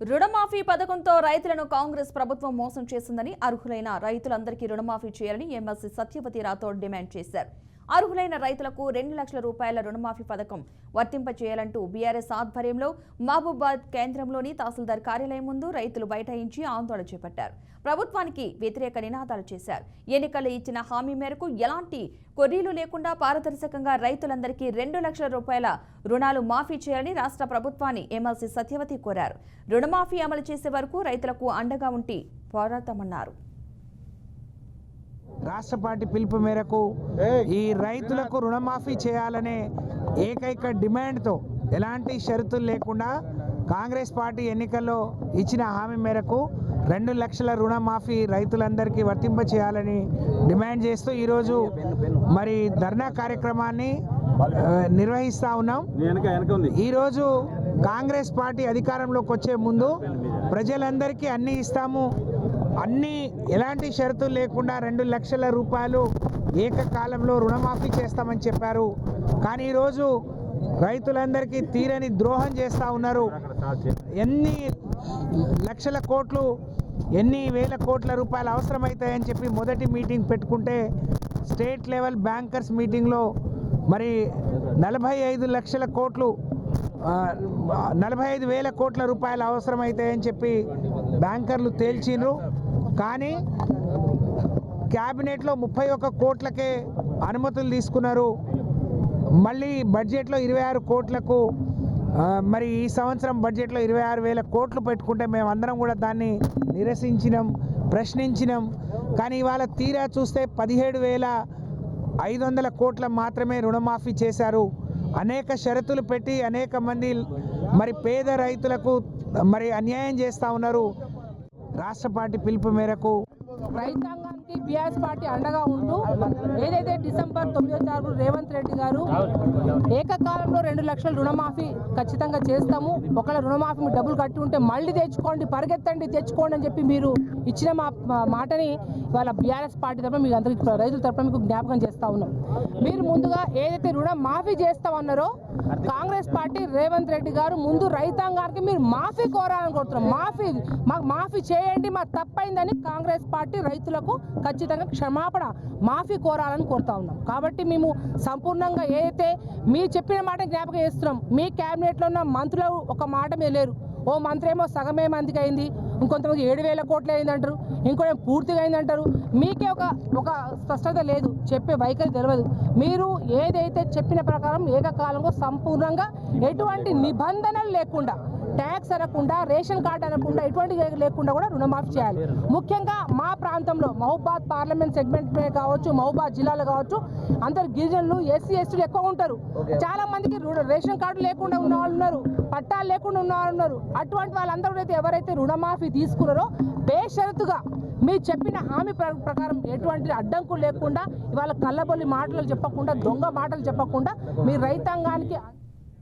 రుణమాఫీ పథకంతో రైతులను కాంగ్రెస్ ప్రభుత్వం మోసం చేసిందని అర్హులైన రైతులందరికీ రుణమాఫీ చేయాలని ఎమ్మెల్సీ సత్యవతి రాథోడ్ డిమాండ్ చేశారు. అర్హులైన రైతులకు 2 లక్షల రూపాయల రుణమాఫీ పథకం వర్తింపచేయాలంటూ బీఆర్ఎస్ ఆధ్వర్యంలో మహబూబాబాద్ కేంద్రంలోని తహసీల్దార్ కార్యాలయం ముందు రైతులు బైఠాయించి ఆందోళన చేపట్టారు. ప్రభుత్వానికి వ్యతిరేక నినాదాలు చేశారు. ఎన్నికల్లో ఇచ్చిన హామీ మేరకు ఎలాంటి కొర్రీలు లేకుండా పారదర్శకంగా రైతులందరికీ 2 లక్షల రూపాయల రుణాలు మాఫీ చేయాలని రాష్ట్ర ప్రభుత్వాన్ని ఎమ్మెల్సీ సత్యవతి కోరారు. రుణమాఫీ అమలు చేసే వరకు రైతులకు అండగా ఉండి పోరాడతామన్నారు. రాష్ట్ర పార్టీ పిలుపు మేరకు ఈ రైతులకు రుణమాఫీ చేయాలనే ఏకైక డిమాండ్తో ఎలాంటి షరతులు లేకుండా కాంగ్రెస్ పార్టీ ఎన్నికల్లో ఇచ్చిన హామీ మేరకు 2 లక్షల రుణమాఫీ రైతులందరికీ వర్తింపచేయాలని డిమాండ్ చేస్తూ ఈరోజు మరి ధర్నా కార్యక్రమాన్ని నిర్వహిస్తూ ఉన్నాం. ఈరోజు కాంగ్రెస్ పార్టీ అధికారంలోకి వచ్చే ముందు ప్రజలందరికీ అన్నీ ఇస్తాము, ఎలాంటి షరతులు లేకుండా 2 లక్షల రూపాయలు ఏకకాలంలో రుణమాఫీ చేస్తామని చెప్పారు. కానీ ఈరోజు రైతులందరికీ తీరని ద్రోహం చేస్తూ ఉన్నారు. ఎన్ని లక్షల కోట్లు, ఎన్ని వేల కోట్ల రూపాయలు అవసరమవుతాయని చెప్పి మొదటి మీటింగ్ పెట్టుకుంటే స్టేట్ లెవెల్ బ్యాంకర్స్ మీటింగ్లో మరి 45 లక్షల కోట్లు 45,000 కోట్ల రూపాయలు అవసరమవుతాయని చెప్పి బ్యాంకర్లు తేల్చిండ్రు. కానీ క్యాబినెట్లో 31 కోట్లకే అనుమతులు తీసుకున్నారు. మళ్ళీ బడ్జెట్లో 26 కోట్లకు మరి ఈ సంవత్సరం బడ్జెట్లో 26,000 కోట్లు పెట్టుకుంటే మేమందరం కూడా దాన్ని నిరసించినాం, ప్రశ్నించినాం. కానీ ఇవాళ తీరా చూస్తే 17,500 కోట్ల మాత్రమే రుణమాఫీ చేశారు. అనేక షరతులు పెట్టి అనేక మంది మరి పేద రైతులకు మరి అన్యాయం చేస్తూ ఉన్నారు. రాష్ట్ర పార్టీ పిలుపు మేరకు రైతాంగానికి బీఆర్ఎస్ పార్టీ అండగా ఉంటూ ఏదైతే డిసెంబర్ 9వ తారీఖు రేవంత్ రెడ్డి గారు ఏకకాలంలో 2 లక్షల రుణమాఫీ ఖచ్చితంగా చేస్తాము, ఒకవేళ రుణమాఫీ మీరు డబ్బులు కట్టి ఉంటే మళ్ళీ తెచ్చుకోండి, పరిగెత్తండి, తెచ్చుకోండి అని చెప్పి మీరు ఇచ్చిన మాటని వాళ్ళ బీఆర్ఎస్ పార్టీ తరఫున మీకు అందరికీ రైతుల తరఫున మీకు జ్ఞాపకం చేస్తూ ఉన్నాం. మీరు ముందుగా ఏదైతే రుణమాఫీ చేస్తామన్నారో కాంగ్రెస్ పార్టీ రేవంత్ రెడ్డి గారు ముందు రైతాంగానికి మీరు మాఫీ కోరాలని కోరుతున్నాం. మాకు మాఫీ చేయండి, మాకు తప్పైందని కాంగ్రెస్ పార్టీ రైతులకు ఖచ్చితంగా క్షమాపణ మాఫీ కోరాలని కోరుతా ఉన్నాం. కాబట్టి మేము సంపూర్ణంగా ఏదైతే మీ చెప్పిన మాట జ్ఞాపకం చేస్తున్నాం. మీ క్యాబినెట్లో ఉన్న మంత్రులు ఒక మాట మీద లేరు. ఓ మంత్రి ఏమో సగమే మందికి అయింది, ఇంకొంతమంది 7,000 కోట్లు అయిందంటారు, ఇంకోటి పూర్తిగా అయిందంటారు. మీకే ఒక స్పష్టత లేదు, చెప్పే వైఖరి తెలియదు. మీరు ఏదైతే చెప్పిన ప్రకారం ఏకకాలంలో సంపూర్ణంగా ఎటువంటి నిబంధనలు లేకుండా, ట్యాక్స్ అనకుండా, రేషన్ కార్డు అనకుండా, ఎటువంటి లేకుండా కూడా రుణమాఫీ చేయాలి. ముఖ్యంగా మా ప్రాంతంలో మహబూబాబాద్ పార్లమెంట్ సెగ్మెంట్ కావచ్చు, మహబూబాబాద్ జిల్లాలో కావచ్చు, అందరు గిరిజనులు, ఎస్సీ ఎస్టీలు ఎక్కువ ఉంటారు. చాలా మందికి రేషన్ కార్డు లేకుండా ఉన్న వాళ్ళు ఉన్నారు, పట్టాలు లేకుండా ఉన్న వాళ్ళు ఉన్నారు. అటువంటి వాళ్ళందరూ అయితే ఎవరైతే రుణమాఫీ తీసుకున్నారో బేషరతుగా మీరు చెప్పిన హామీ ప్రకారం ఎటువంటి అడ్డంకులు లేకుండా, ఇవాళ కళ్ళబొల్లి మాటలు చెప్పకుండా, దొంగ మాటలు చెప్పకుండా మీ రైతాంగానికి